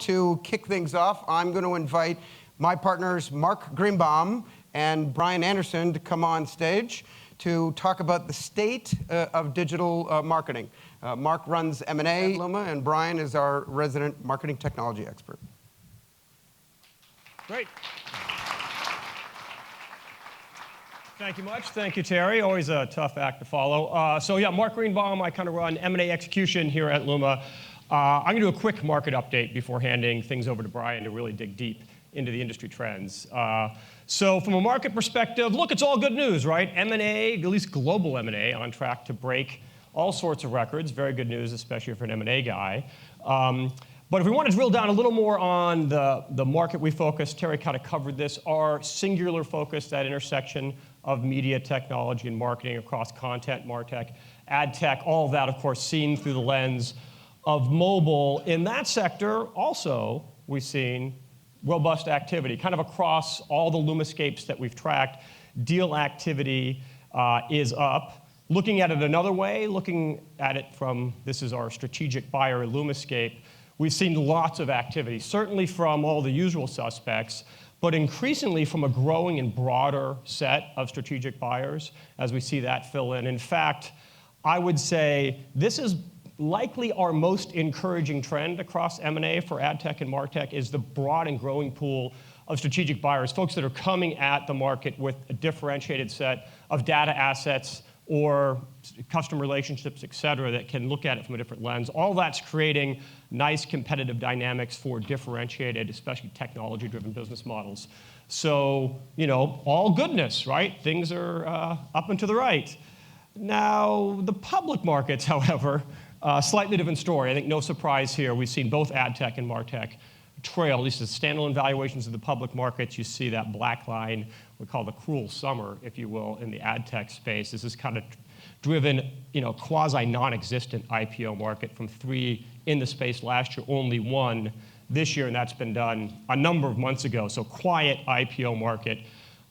to kick things off, I'm going to invite my partners Mark Greenbaum and Brian Anderson to come on stage to talk about the state of digital marketing. Mark runs M&A at LUMA, and Brian is our resident marketing technology expert. Great. Thank you much. Thank you, Terry. Always a tough act to follow. So yeah, Mark Greenbaum. I kind of run M&A execution here at LUMA. I'm going to do a quick market update before handing things over to Brian to really dig deep into the industry trends. So from a market perspective, look, it's all good news, right? M&A, at least global M&A, on track to break all sorts of records. Very good news, especially for an M&A guy. But if we want to drill down a little more on the market we focus, Terry kind of covered this, our singular focus, that intersection of media, technology, and marketing across content, MarTech, AdTech, all of that, of course, seen through the lens of mobile. In that sector, also, we've seen robust activity, kind of across all the LUMAscapes that we've tracked. Deal activity is up. Looking at it another way, looking at it from, this is our strategic buyer, LUMAscape, we've seen lots of activity, certainly from all the usual suspects, but increasingly from a growing and broader set of strategic buyers as we see that fill in. In fact, I would say this is likely our most encouraging trend across M&A for AdTech and MarTech is the broad and growing pool of strategic buyers, folks that are coming at the market with a differentiated set of data assets or customer relationships, et cetera, that can look at it from a different lens. All that's creating nice competitive dynamics for differentiated, especially technology-driven business models. So, you know, all goodness, right? Things are up and to the right. Now, the public markets, however, slightly different story. I think no surprise here. We've seen both AdTech and MarTech trail, at least the standalone valuations of the public markets. You see that black line, we call the cruel summer, if you will, in the AdTech space. This is kind of driven, you know, quasi-non-existent IPO market from 3 in the space last year, only 1 this year, and that's been done a number of months ago. So quiet IPO market.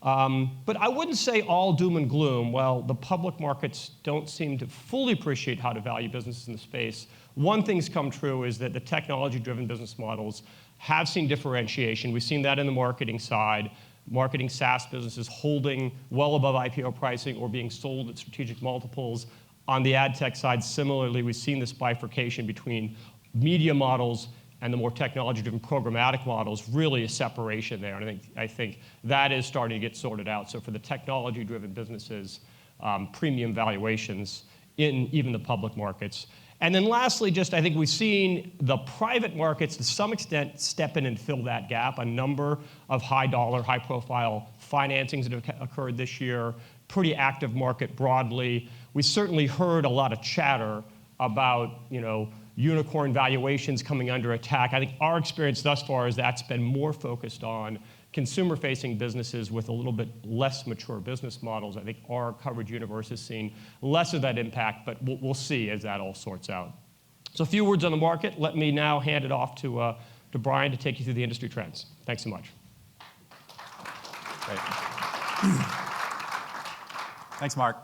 But I wouldn't say all doom and gloom. Well, the public markets don't seem to fully appreciate how to value businesses in the space. One thing's come true is that the technology-driven business models have seen differentiation. We've seen that in the marketing side. Marketing SaaS businesses holding well above IPO pricing or being sold at strategic multiples. On the AdTech side, similarly, we've seen this bifurcation between media models and the more technology-driven programmatic models, really a separation there. And I think that is starting to get sorted out. So for the technology-driven businesses, premium valuations in even the public markets. And then lastly, just I think we've seen the private markets to some extent step in and fill that gap. A number of high-dollar, high-profile financings that have occurred this year. Pretty active market broadly. We certainly heard a lot of chatter about, you know, unicorn valuations coming under attack. I think our experience thus far is that's been more focused on consumer-facing businesses with a little bit less mature business models. I think our coverage universe has seen less of that impact, but we'll see as that all sorts out. So a few words on the market. Let me now hand it off to Brian to take you through the industry trends. Thanks so much. Great. Thanks, Mark.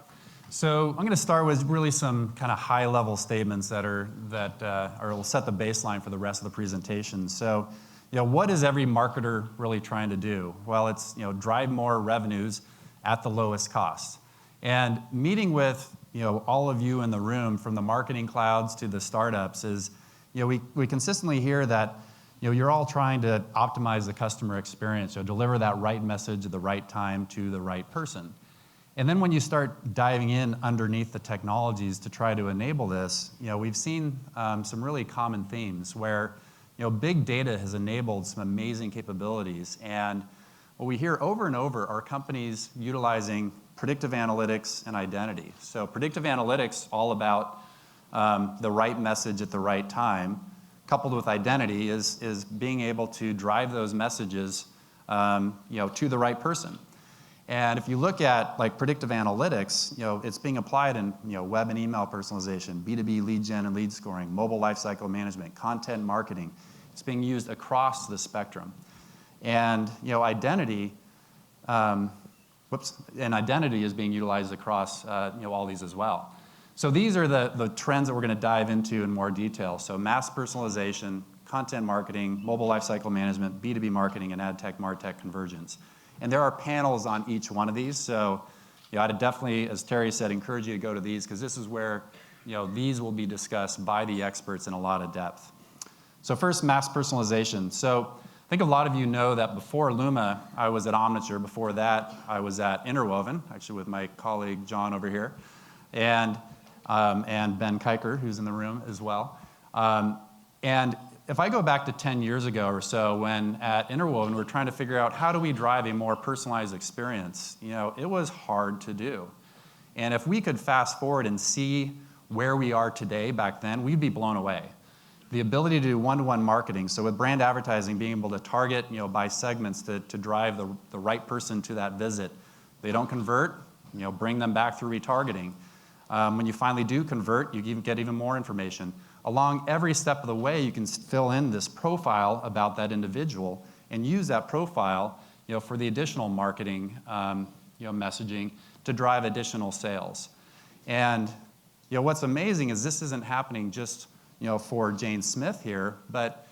So I'm going to start with really some kind of high-level statements that will set the baseline for the rest of the presentation. So, you know, what is every marketer really trying to do? Well, it's, you know, drive more revenues at the lowest cost. And meeting with, you know, all of you in the room, from the marketing clouds to the startups, is, you know, we consistently hear that, you know, you're all trying to optimize the customer experience, so deliver that right message at the right time to the right person. And then when you start diving in underneath the technologies to try to enable this, you know, we've seen some really common themes where, you know, big data has enabled some amazing capabilities. And what we hear over and over are companies utilizing predictive analytics and identity. So predictive analytics, all about the right message at the right time, coupled with identity is being able to drive those messages, you know, to the right person. And if you look at like predictive analytics, you know, it's being applied in, you know, web and email personalization, B2B lead gen and lead scoring, mobile lifecycle management, content marketing. It's being used across the spectrum. And, you know, identity is being utilized across, you know, all these as well. So these are the trends that we're going to dive into in more detail. So mass personalization, content marketing, mobile lifecycle management, B2B marketing, and AdTech, MarTech convergence. And there are panels on each one of these, so I'd definitely, as Terry said, encourage you to go to these, because this is where these will be discussed by the experts in a lot of depth. So first, mass personalization. So I think a lot of you know that before Luma, I was at Omniture. Before that, I was at Interwoven, actually with my colleague John over here, and Ben Kiker, who's in the room as well. And if I go back to 10 years ago or so, when at Interwoven we were trying to figure out how do we drive a more personalized experience, it was hard to do. And if we could fast forward and see where we are today back then, we'd be blown away. The ability to do one-to-one marketing, so with brand advertising, being able to target by segments to drive the right person to that visit. They don't convert, bring them back through retargeting. When you finally do convert, you get even more information. Along every step of the way, you can fill in this profile about that individual and use that profile for the additional marketing messaging to drive additional sales. And what's amazing is this isn't happening just for Jane Smith here, but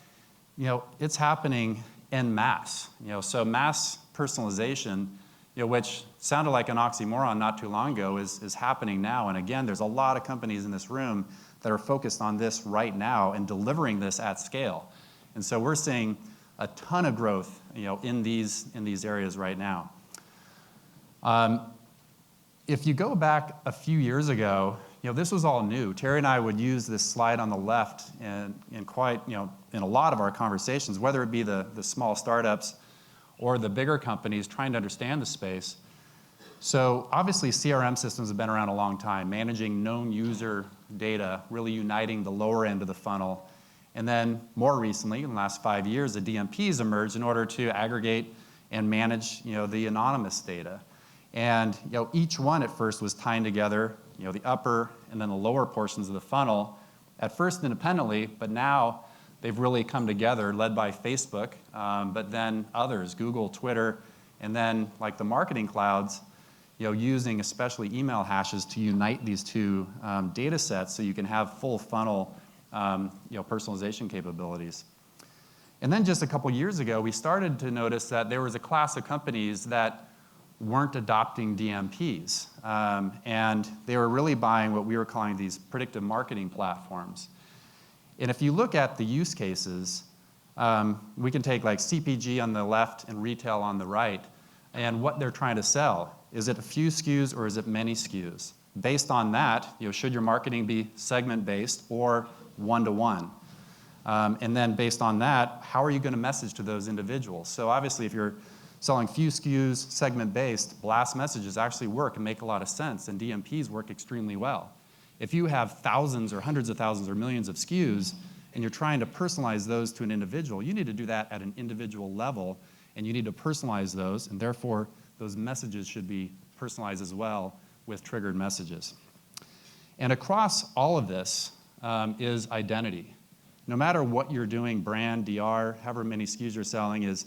it's happening en masse. So mass personalization, which sounded like an oxymoron not too long ago, is happening now. And again, there's a lot of companies in this room that are focused on this right now and delivering this at scale. And so we're seeing a ton of growth in these areas right now. If you go back a few years ago, this was all new. Terry and I would use this slide on the left in quite, in a lot of our conversations, whether it be the small startups or the bigger companies trying to understand the space. So obviously CRM systems have been around a long time, managing known user data, really uniting the lower end of the funnel. And then more recently, in the last 5 years, the DMPs emerged in order to aggregate and manage the anonymous data. And each one at first was tying together the upper and then the lower portions of the funnel, at first independently, but now they've really come together, led by Facebook, but then others, Google, Twitter, and then like the marketing clouds, using especially email hashes to unite these two data sets so you can have full funnel personalization capabilities. And then just a couple years ago, we started to notice that there was a class of companies that weren't adopting DMPs. And they were really buying what we were calling these predictive marketing platforms. And if you look at the use cases, we can take like CPG on the left and retail on the right, and what they're trying to sell. Is it a few SKUs or is it many SKUs? Based on that, should your marketing be segment-based or one-to-one? And then based on that, how are you going to message to those individuals? So obviously if you're selling few SKUs, segment-based, blast messages actually work and make a lot of sense, and DMPs work extremely well. If you have thousands or hundreds of thousands or millions of SKUs and you're trying to personalize those to an individual, you need to do that at an individual level, and you need to personalize those, and therefore those messages should be personalized as well with triggered messages. And across all of this is identity. No matter what you're doing, brand, DR, however many SKUs you're selling, is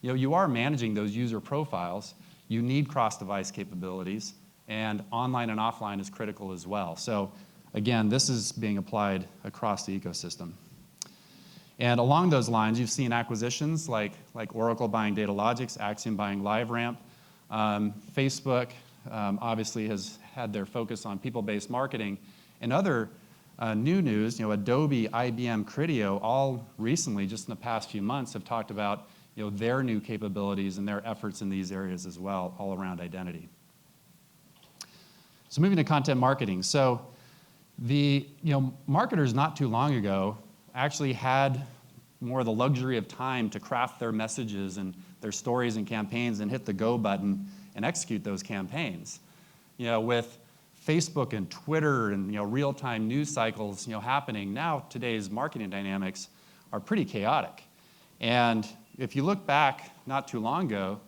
you are managing those user profiles. You need cross-device capabilities, and online and offline is critical as well. So again, this is being applied across the ecosystem. And along those lines, you've seen acquisitions like Oracle buying Datalogix, Acxiom buying LiveRamp. Facebook obviously has had their focus on people-based marketing. And other new news, Adobe, IBM, Criteo, all recently, just in the past few months, have talked about their new capabilities and their efforts in these areas as well, all around identity. So moving to content marketing. So the marketers not too long ago actually had more of the luxury of time to craft their messages and their stories and campaigns and hit the go button and execute those campaigns. With Facebook and Twitter and real-time news cycles happening, now today's marketing dynamics are pretty chaotic. And if you look back not too long ago,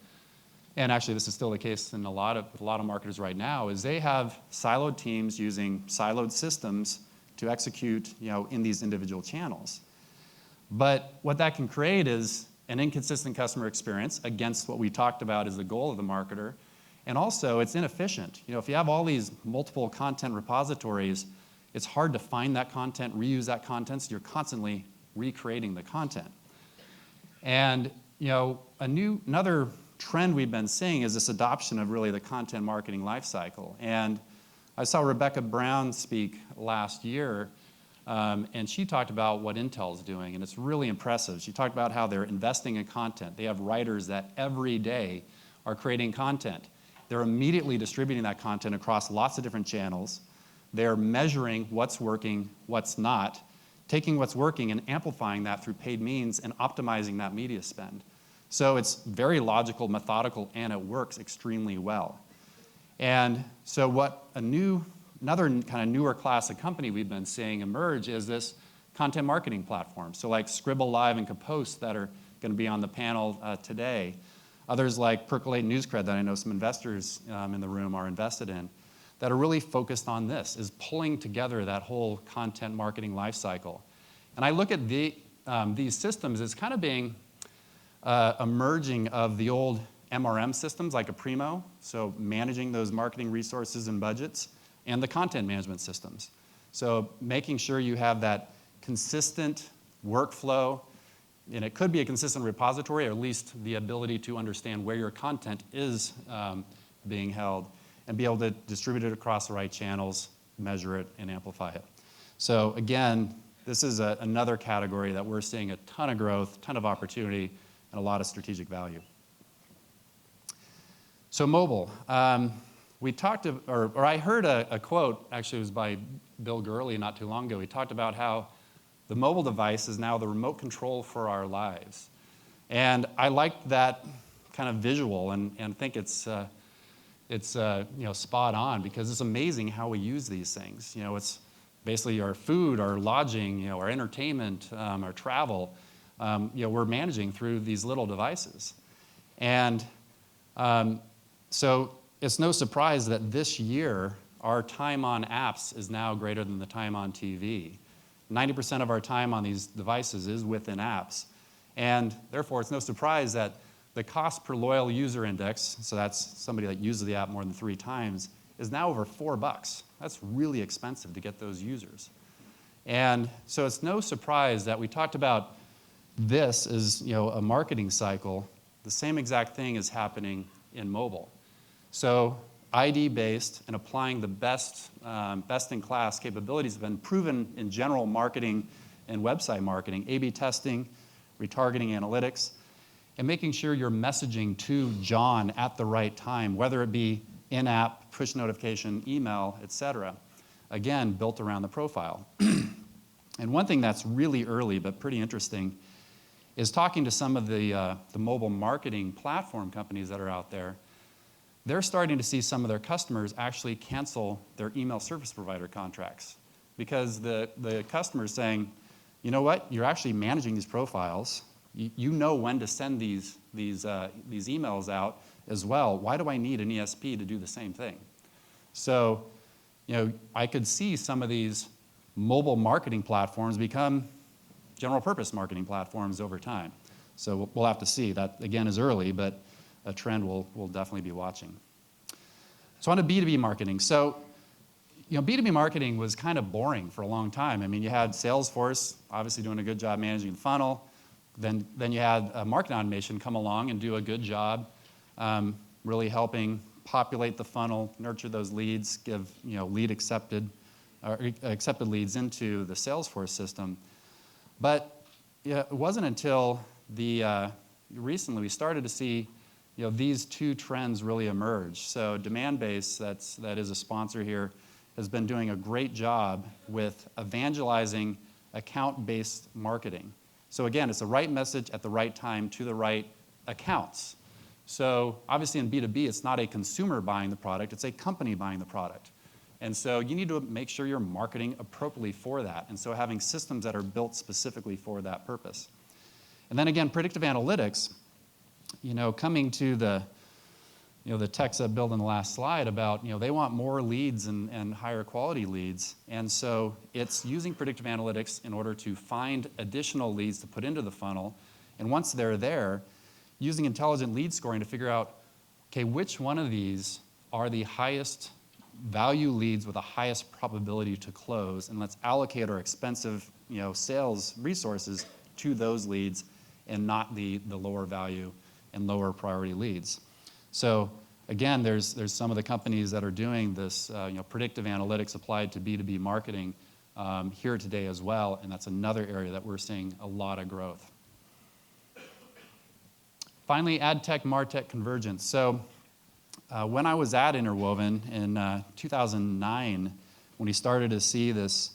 and actually this is still the case in a lot of marketers right now, is they have siloed teams using siloed systems to execute in these individual channels. But what that can create is an inconsistent customer experience against what we talked about as the goal of the marketer. And also it's inefficient. If you have all these multiple content repositories, it's hard to find that content, reuse that content, so you're constantly recreating the content. And another trend we've been seeing is this adoption of really the content marketing lifecycle. And I saw Rebecca Brown speak last year, and she talked about what Intel's doing, and it's really impressive. She talked about how they're investing in content. They have writers that every day are creating content. They're immediately distributing that content across lots of different channels. They're measuring what's working, what's not, taking what's working and amplifying that through paid means and optimizing that media spend. So it's very logical, methodical, and it works extremely well. And so what another kind of newer class of company we've been seeing emerge is this content marketing platform. So like Scribble Live and Compose that are going to be on the panel today. Others like Percolate Newscred that I know some investors in the room are invested in, that are really focused on this, is pulling together that whole content marketing lifecycle. And I look at these systems as kind of being a merging of the old MRM systems like a Primo, so managing those marketing resources and budgets, and the content management systems. So making sure you have that consistent workflow, and it could be a consistent repository, or at least the ability to understand where your content is being held, and be able to distribute it across the right channels, measure it, and amplify it. So again, this is another category that we're seeing a ton of growth, ton of opportunity, and a lot of strategic value. So mobile. We talked, or I heard a quote, actually it was by Bill Gurley not too long ago. He talked about how the mobile device is now the remote control for our lives. And I liked that kind of visual and think it's spot on, because it's amazing how we use these things. It's basically our food, our lodging, our entertainment, our travel. We're managing through these little devices. And so it's no surprise that this year, our time on apps is now greater than the time on TV. 90% of our time on these devices is within apps. And therefore, it's no surprise that the cost per loyal user index, so that's somebody that uses the app more than 3 times, is now over $4. That's really expensive to get those users. And so it's no surprise that we talked about this as a marketing cycle. The same exact thing is happening in mobile. So ID-based and applying the best-in-class capabilities have been proven in general marketing and website marketing, A/B testing, retargeting analytics, and making sure you're messaging to John at the right time, whether it be in-app, push notification, email, et cetera. Again, built around the profile. And one thing that's really early but pretty interesting is talking to some of the mobile marketing platform companies that are out there. They're starting to see some of their customers actually cancel their email service provider contracts, because the customer's saying, you know what, you're actually managing these profiles. You know when to send these emails out as well. Why do I need an ESP to do the same thing? So, I could see some of these mobile marketing platforms become general purpose marketing platforms over time. So we'll have to see. That, again, is early, but a trend we'll definitely be watching. So on to B2B marketing. So, B2B marketing was kind of boring for a long time. I mean, you had Salesforce obviously doing a good job managing the funnel. Then you had marketing automation come along and do a good job really helping populate the funnel, nurture those leads, give accepted leads into the Salesforce system. But it wasn't until recently we started to see these two trends really emerge. So Demandbase, that is a sponsor here, has been doing a great job with evangelizing account-based marketing. So again, it's the right message at the right time to the right accounts. So obviously in B2B, it's not a consumer buying the product, it's a company buying the product. And so you need to make sure you're marketing appropriately for that. And so having systems that are built specifically for that purpose. And then again, predictive analytics, coming to the text that built in the last slide about, they want more leads and higher quality leads. And so it's using predictive analytics in order to find additional leads to put into the funnel. And once they're there, using intelligent lead scoring to figure out, okay, which one of these are the highest value leads with the highest probability to close, and let's allocate our expensive, sales resources to those leads and not the lower value and lower priority leads. So again, there's some of the companies that are doing this, predictive analytics applied to B2B marketing here today as well, and that's another area that we're seeing a lot of growth. Finally, AdTech, MarTech convergence. So when I was at Interwoven in 2009, when we started to see this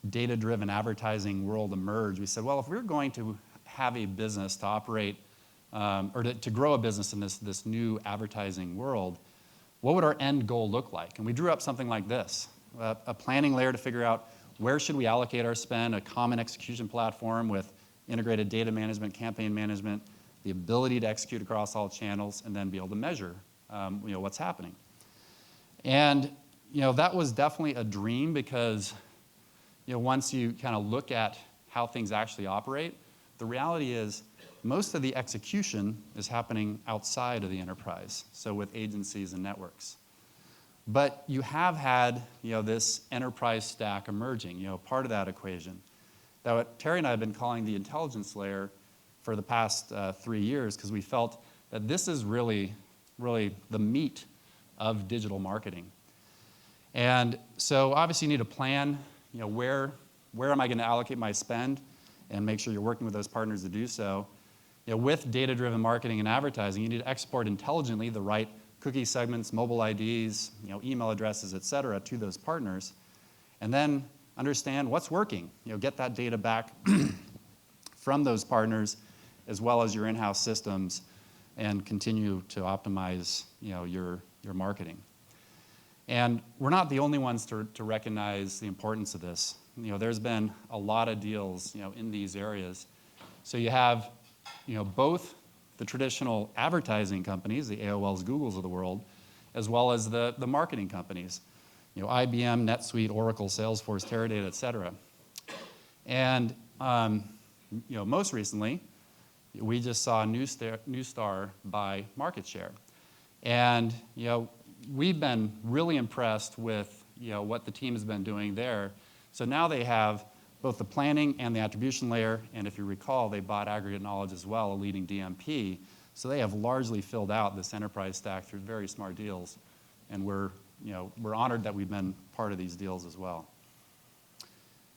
data-driven advertising world emerge, we said, well, if we're going to have a business to operate, or to grow a business in this new advertising world, what would our end goal look like? And we drew up something like this, a planning layer to figure out where should we allocate our spend, a common execution platform with integrated data management, campaign management, the ability to execute across all channels, and then be able to measure what's happening. And that was definitely a dream because once you kind of look at how things actually operate, the reality is most of the execution is happening outside of the enterprise, so with agencies and networks. But you have had this enterprise stack emerging, part of that equation. That what Terry and I have been calling the intelligence layer for the past 3 years, because we felt that this is really the meat of digital marketing. And so obviously you need a plan, where am I going to allocate my spend, and make sure you're working with those partners to do so. With data-driven marketing and advertising, you need to export intelligently the right cookie segments, mobile IDs, email addresses, et cetera, to those partners, and then understand what's working. Get that data back from those partners, as well as your in-house systems, and continue to optimize your marketing. And we're not the only ones to recognize the importance of this. There's been a lot of deals in these areas. So you have both the traditional advertising companies, the AOLs, Googles of the world, as well as the marketing companies, IBM, NetSuite, Oracle, Salesforce, Teradata, et cetera. And most recently, we just saw Neustar buy market share. And we've been really impressed with what the team has been doing there. So now they have both the planning and the attribution layer, and if you recall, they bought Aggregate Knowledge as well, a leading DMP. So they have largely filled out this enterprise stack through very smart deals, and we're honored that we've been part of these deals as well.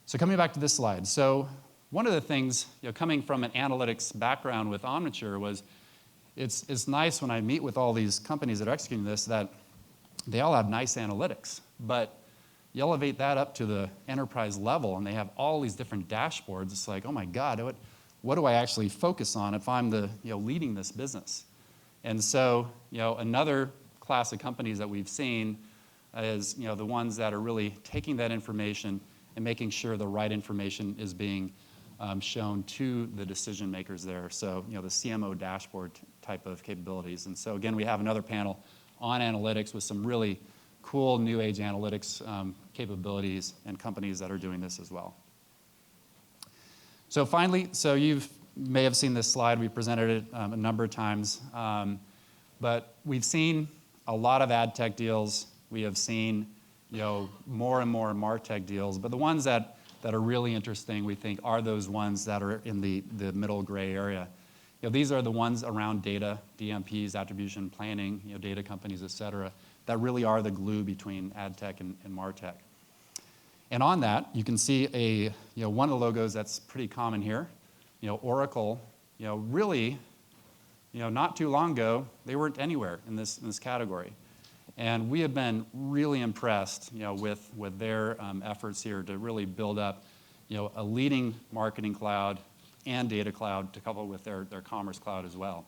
So coming back to this slide, so one of the things, coming from an analytics background with Omniture was, it's nice when I meet with all these companies that are executing this that they all have nice analytics, but you elevate that up to the enterprise level and they have all these different dashboards. It's like, oh my God, what do I actually focus on if I'm leading this business? And so, another class of companies that we've seen is, the ones that are really taking that information and making sure the right information is being shown to the decision makers there. So, the CMO Dashboard type of capabilities. And so again, we have another panel on analytics with some really cool new age analytics capabilities and companies that are doing this as well. So finally, so you may have seen this slide. We presented it a number of times. But we've seen a lot of AdTech deals. We have seen more and more MarTech deals. But the ones that are really interesting, we think, are those ones that are in the middle gray area. These are the ones around data, DMPs, attribution, planning, data companies, et cetera, that really are the glue between AdTech and MarTech. And on that, you can see one of the logos that's pretty common here. Oracle, really, not too long ago, they weren't anywhere in this category. And we have been really impressed, with their efforts here to really build up, a leading marketing cloud and data cloud to couple with their commerce cloud as well.